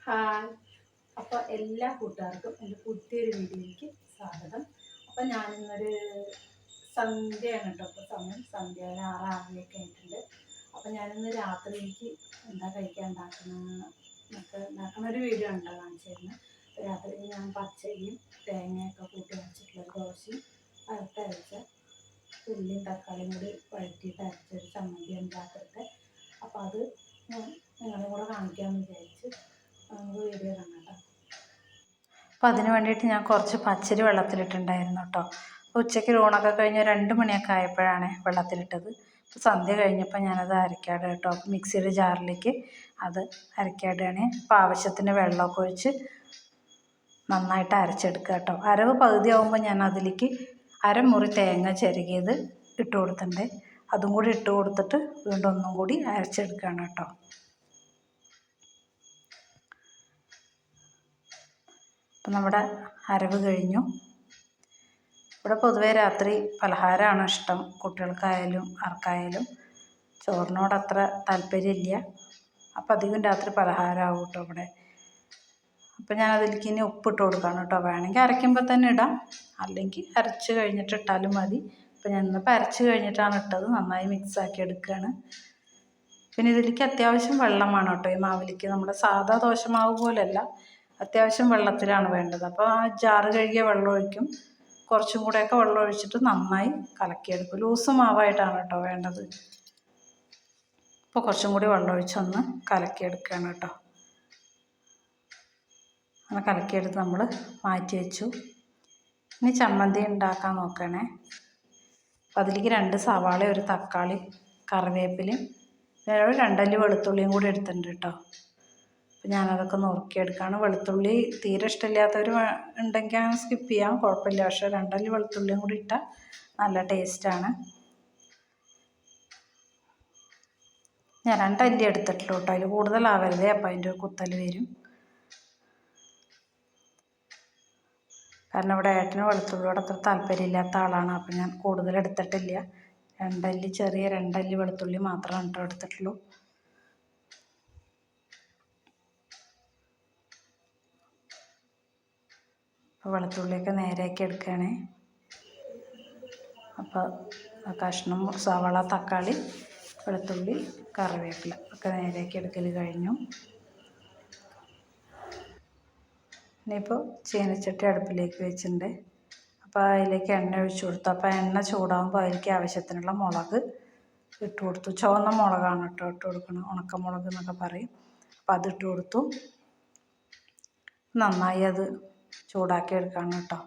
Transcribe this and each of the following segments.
Hi. അപ്പോൾ എല്ലാ കൂട്ടുകാർക്കും എൻ്റെ പുതിയൊരു വീഡിയോയ്ക്ക് സ്വാഗതം. അപ്പോൾ ഞാനിന്നൊരു സന്ധ്യയാണ് കേട്ടോ. അപ്പോൾ സമയം സന്ധ്യ 6:30 ആയിട്ടുണ്ട്. അപ്പോൾ ഞാനിന്ന് രാത്രിയിലേക്ക് എന്താ കഴിക്കാൻ ഉണ്ടാക്കുന്ന ഒരു വീഡിയോ ഉണ്ടോ കാണിച്ചു തരുന്നത്. രാത്രിയിൽ ഞാൻ പച്ചരിയും തേങ്ങയൊക്കെ കൂട്ടി വെച്ചിട്ടുള്ളൊരു ദോശയും അരച്ച ഉള്ളിയും തക്കാളിയും കൂടി വഴറ്റിയിട്ട് അരച്ചൊരു ചമ്മന്തി ഉണ്ടാക്കട്ടെ. അപ്പോൾ അത് ഞാൻ നിങ്ങളെ കൂടെ കാണിക്കാമെന്ന് വിചാരിച്ച് വീഡിയോ കാണാം. അപ്പോൾ അതിന് വേണ്ടിയിട്ട് ഞാൻ കുറച്ച് പച്ചരി വെള്ളത്തിലിട്ടുണ്ടായിരുന്നു കേട്ടോ. ഉച്ചയ്ക്ക് ഊണൊക്കെ കഴിഞ്ഞ് 2 മണിയൊക്കെ ആയപ്പോഴാണ് വെള്ളത്തിലിട്ടത്. സന്ധ്യ കഴിഞ്ഞപ്പോൾ ഞാനത് അരക്കാട് കേട്ടോ. മിക്സിയുടെ ജാറിലേക്ക് അത് അരക്കാടുകയാണ്. അപ്പോൾ ആവശ്യത്തിന് വെള്ളമൊക്കെ ഒഴിച്ച് നന്നായിട്ട് അരച്ചെടുക്കുക കേട്ടോ. അരവ് പകുതി ആകുമ്പോൾ ഞാൻ അതിലേക്ക് അരമുറി തേങ്ങ ചിരകിയത് ഇട്ട് കൊടുത്തിട്ടുണ്ട്. അതും കൂടി ഇട്ട് കൊടുത്തിട്ട് വീണ്ടും ഒന്നും കൂടി അരച്ചെടുക്കുകയാണ് കേട്ടോ. അപ്പം നമ്മുടെ അരവ് കഴിഞ്ഞു. ഇവിടെ പൊതുവേ രാത്രി പലഹാരമാണ് ഇഷ്ടം, കുട്ടികൾക്കായാലും ആർക്കായാലും. ചോറിനോട് അത്ര താല്പര്യമില്ല. അപ്പം അധികം രാത്രി പലഹാരമാകും കേട്ടോ ഇവിടെ. അപ്പം ഞാൻ അതിലേക്ക് ഇനി ഉപ്പിട്ട് കൊടുക്കുകയാണ് കേട്ടോ. വേണമെങ്കിൽ അരയ്ക്കുമ്പോൾ തന്നെ ഇടാം, അല്ലെങ്കിൽ അരച്ച് കഴിഞ്ഞിട്ട് ഇട്ടാലും മതി. അപ്പം ഞാൻ ഇന്നിപ്പോൾ അരച്ച് കഴിഞ്ഞിട്ടാണ് ഇട്ടത്. നന്നായി മിക്സാക്കി എടുക്കുകയാണ്. പിന്നെ ഇതിലേക്ക് അത്യാവശ്യം വെള്ളം വേണം കേട്ടോ. ഈ മാവിലേക്ക് നമ്മുടെ സാധാ ദോശമാവ് പോലെയല്ല, അത്യാവശ്യം വെള്ളത്തിലാണ് വേണ്ടത്. അപ്പോൾ ആ ജാറ് കഴുകിയ വെള്ളം ഒഴിക്കും. കുറച്ചും കൂടെയൊക്കെ വെള്ളം ഒഴിച്ചിട്ട് നന്നായി കലക്കിയെടുക്കും. ലൂസ് മാവായിട്ടാണ് കേട്ടോ വേണ്ടത്. അപ്പോൾ കുറച്ചും കൂടി വെള്ളം ഒഴിച്ചൊന്ന് കലക്കിയെടുക്കുകയാണ് കേട്ടോ. അങ്ങനെ കലക്കിയെടുത്ത് നമ്മൾ മാറ്റി വെച്ചു. ഇനി ചമ്മന്തി ഉണ്ടാക്കാൻ നോക്കണേ. അപ്പോൾ അതിലേക്ക് 2 സവാള, 1 തക്കാളി, കറിവേപ്പിലയും 2 അല്ലി വെളുത്തുള്ളിയും കൂടി എടുത്തിട്ടുണ്ട് കേട്ടോ. അപ്പോൾ ഞാനതൊക്കെ നുറുക്കിയെടുക്കുകയാണ്. വെളുത്തുള്ളി തീരെ ഇഷ്ടമില്ലാത്തവർ ഉണ്ടെങ്കിൽ അങ്ങനെ സ്കിപ്പ് ചെയ്യാം, കുഴപ്പമില്ല. പക്ഷേ 2 അല്ലി വെളുത്തുള്ളിയും കൂടി ഇട്ടാൽ നല്ല ടേസ്റ്റാണ്. ഞാൻ 2 അല്ലി എടുത്തിട്ടുള്ളൂ കേട്ടോ. അതിൽ കൂടുതലാവരുതേ, അപ്പോൾ അതിൻ്റെ ഒരു കുത്തൽ വരും. കാരണം ഇവിടെ ഏട്ടന് വെളുത്തുള്ളിയോട് അത്ര താല്പര്യമില്ലാത്ത ആളാണ്. അപ്പോൾ ഞാൻ കൂടുതൽ എടുത്തിട്ടില്ല. 2 അല്ലി, ചെറിയ 2 അല്ലി വെളുത്തുള്ളി മാത്രമാണ് കേട്ടോ എടുത്തിട്ടുള്ളൂ. അപ്പോൾ വെളുത്തുള്ളിയൊക്കെ നേരെയാക്കി എടുക്കുകയാണേ. അപ്പോൾ കഷ്ണം സവാള, തക്കാളി, വെളുത്തുള്ളി, കറിവേപ്പില ഒക്കെ നേരെയാക്കി എടുക്കൽ കഴിഞ്ഞു. ഇനിയിപ്പോൾ ചീനച്ചട്ടി അടുപ്പിലേക്ക് വെച്ചിട്ടുണ്ട്. അപ്പോൾ അതിലേക്ക് എണ്ണ ഒഴിച്ചു കൊടുത്തു. അപ്പോൾ എണ്ണ ചൂടാകുമ്പോൾ അതിലേക്ക് ആവശ്യത്തിനുള്ള മുളക് ഇട്ട് കൊടുത്തു. ചുവന്ന മുളകാണ് കേട്ടോ ഇട്ട് കൊടുക്കണം, ഉണക്കമുളക് എന്നൊക്കെ പറയും. അപ്പോൾ അതിട്ട് കൊടുത്തു. നന്നായി അത് ചൂടാക്കി എടുക്കണം കേട്ടോ.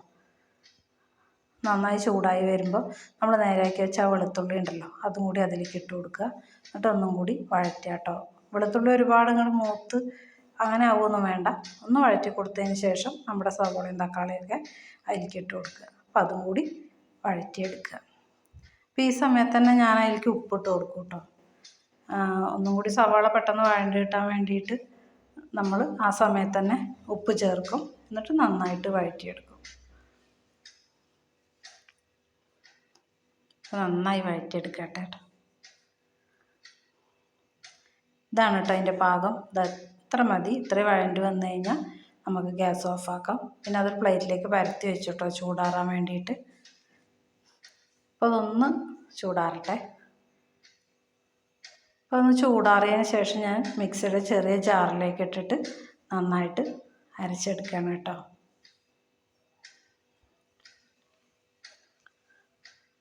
നന്നായി ചൂടായി വരുമ്പോൾ നമ്മൾ നേരെയാക്കി വെച്ച ആ വെളുത്തുള്ളി ഉണ്ടല്ലോ, അതും കൂടി അതിലേക്ക് ഇട്ട് കൊടുക്കുക. എന്നിട്ട് ഒന്നും കൂടി വഴറ്റുക കേട്ടോ. വെളുത്തുള്ളി ഒരുപാട് ഇങ്ങോട്ട് മൂത്ത് അങ്ങനെ ആവുമൊന്നും വേണ്ട. ഒന്ന് വഴറ്റി കൊടുത്തതിന് ശേഷം നമ്മുടെ സവോളയും തക്കാളിയൊക്കെ അതിലേക്ക് ഇട്ട് കൊടുക്കുക. അപ്പോൾ അതും കൂടി വഴറ്റിയെടുക്കുക. അപ്പോൾ ഈ സമയത്ത് തന്നെ ഞാൻ അതിലേക്ക് ഉപ്പിട്ട് കൊടുക്കും കേട്ടോ. ഒന്നും കൂടി സവാള പെട്ടെന്ന് വഴണ്ടി കിട്ടാൻ വേണ്ടിയിട്ട് നമ്മൾ ആ സമയത്ത് തന്നെ ഉപ്പ് ചേർക്കും. എന്നിട്ട് നന്നായിട്ട് വഴറ്റിയെടുക്കും. നന്നായി വഴറ്റിയെടുക്കട്ടെ കേട്ടോ. ഇതാണ് കേട്ടോ അതിൻ്റെ പാകം. ഇത്ര മതി. ഇത്ര വഴണ്ടി വന്നു കഴിഞ്ഞാൽ നമുക്ക് ഗ്യാസ് ഓഫാക്കാം. പിന്നെ അതൊരു പ്ലേറ്റിലേക്ക് പരത്തി വെച്ചു കേട്ടോ, ചൂടാറാൻ വേണ്ടിയിട്ട്. അപ്പോൾ അതൊന്ന് ചൂടാറട്ടെ. അപ്പോൾ ഒന്ന് ചൂടാറിയതിന് ശേഷം ഞാൻ മിക്സിയുടെ ചെറിയ ജാറിലേക്ക് ഇട്ടിട്ട് നന്നായിട്ട് അരച്ചെടുക്കുകയാണ് കേട്ടോ.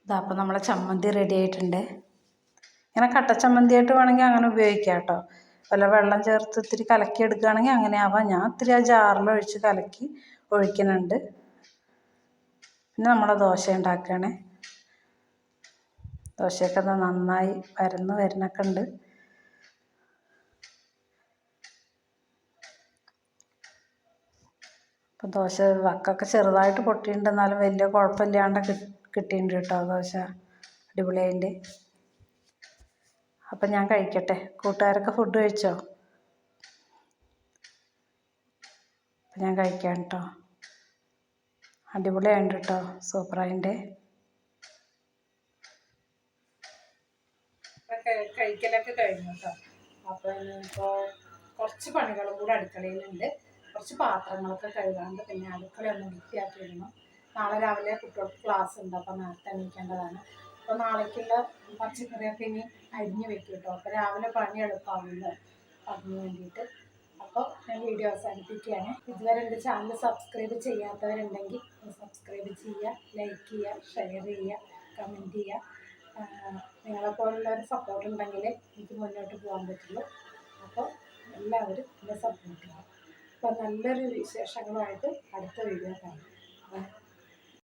ഇതാ അപ്പോൾ നമ്മളെ ചമ്മന്തി റെഡി ആയിട്ടുണ്ട്. ഇങ്ങനെ കട്ട ചമ്മന്തിയായിട്ട് വേണമെങ്കിൽ അങ്ങനെ ഉപയോഗിക്കാം കേട്ടോ. വല്ല വെള്ളം ചേർത്ത് ഇത്തിരി കലക്കി എടുക്കുകയാണെങ്കിൽ അങ്ങനെ ആവാം. ഞാൻ ഇത്തിരി ആ ജാറിൽ ഒഴിച്ച് കലക്കി ഒഴിക്കുന്നുണ്ട്. പിന്നെ നമ്മൾ ദോശ ഉണ്ടാക്കുകയാണ്. ദോശയൊക്കെ നന്നായി വരുന്നൊക്കെ ഉണ്ട്. അപ്പോൾ ദോശ വക്കൊക്കെ ചെറുതായിട്ട് പൊട്ടിയിട്ടുണ്ട്, എന്നാലും വലിയ കുഴപ്പമില്ലാണ്ട് കിട്ടിയിട്ടുണ്ട് കേട്ടോ ദോശ. അടിപൊളിയായിട്ട്. അപ്പം ഞാൻ കഴിക്കട്ടെ. കൂട്ടുകാരൊക്കെ ഫുഡ് കഴിച്ചോ? അപ്പം ഞാൻ കഴിക്കാം കേട്ടോ. അടിപൊളിയായിട്ട് കേട്ടോ, സൂപ്പറായിട്ട്. കഴിക്കലൊക്കെ കഴിഞ്ഞു കേട്ടോ. അപ്പോൾ ഇപ്പോൾ കുറച്ച് പണികളും കൂടെ അടുക്കളയിലുണ്ട്. കുറച്ച് പാത്രങ്ങളൊക്കെ കഴുകാണ്ട്, പിന്നെ അടുക്കളയൊന്ന് വൃത്തിയാക്കി ഇടണം. നാളെ രാവിലെ കുട്ടികൾക്ക് ക്ലാസ് ഉണ്ട്, അപ്പോൾ നേരത്തെ എണീക്കേണ്ടതാണ്. അപ്പോൾ നാളേക്കുള്ള പച്ചക്കറിയൊക്കെ ഇനി അരിഞ്ഞ് വെക്കും കേട്ടോ. അപ്പോൾ രാവിലെ പണി എളുപ്പമാവില്ല, അതിന് വേണ്ടിയിട്ട്. അപ്പോൾ ഞാൻ വീഡിയോ അവസാനിപ്പിക്കുകയാണ്. ഇതുവരെ എൻ്റെ ചാനൽ സബ്സ്ക്രൈബ് ചെയ്യാത്തവരുണ്ടെങ്കിൽ സബ്സ്ക്രൈബ് ചെയ്യുക, ലൈക്ക് ചെയ്യുക, ഷെയർ ചെയ്യുക, കമൻറ്റ് ചെയ്യുക. നിങ്ങളെപ്പോലുള്ള ഒരു സപ്പോർട്ട് ഉണ്ടെങ്കിൽ എനിക്ക് മുന്നോട്ട് പോകാൻ പറ്റുള്ളൂ. അപ്പോൾ എല്ലാവരും എന്നെ സപ്പോർട്ട് ചെയ്യുക. അപ്പോൾ നല്ലൊരു വിശേഷങ്ങളുമായിട്ട് അടുത്ത വീഡിയോ കാണാം.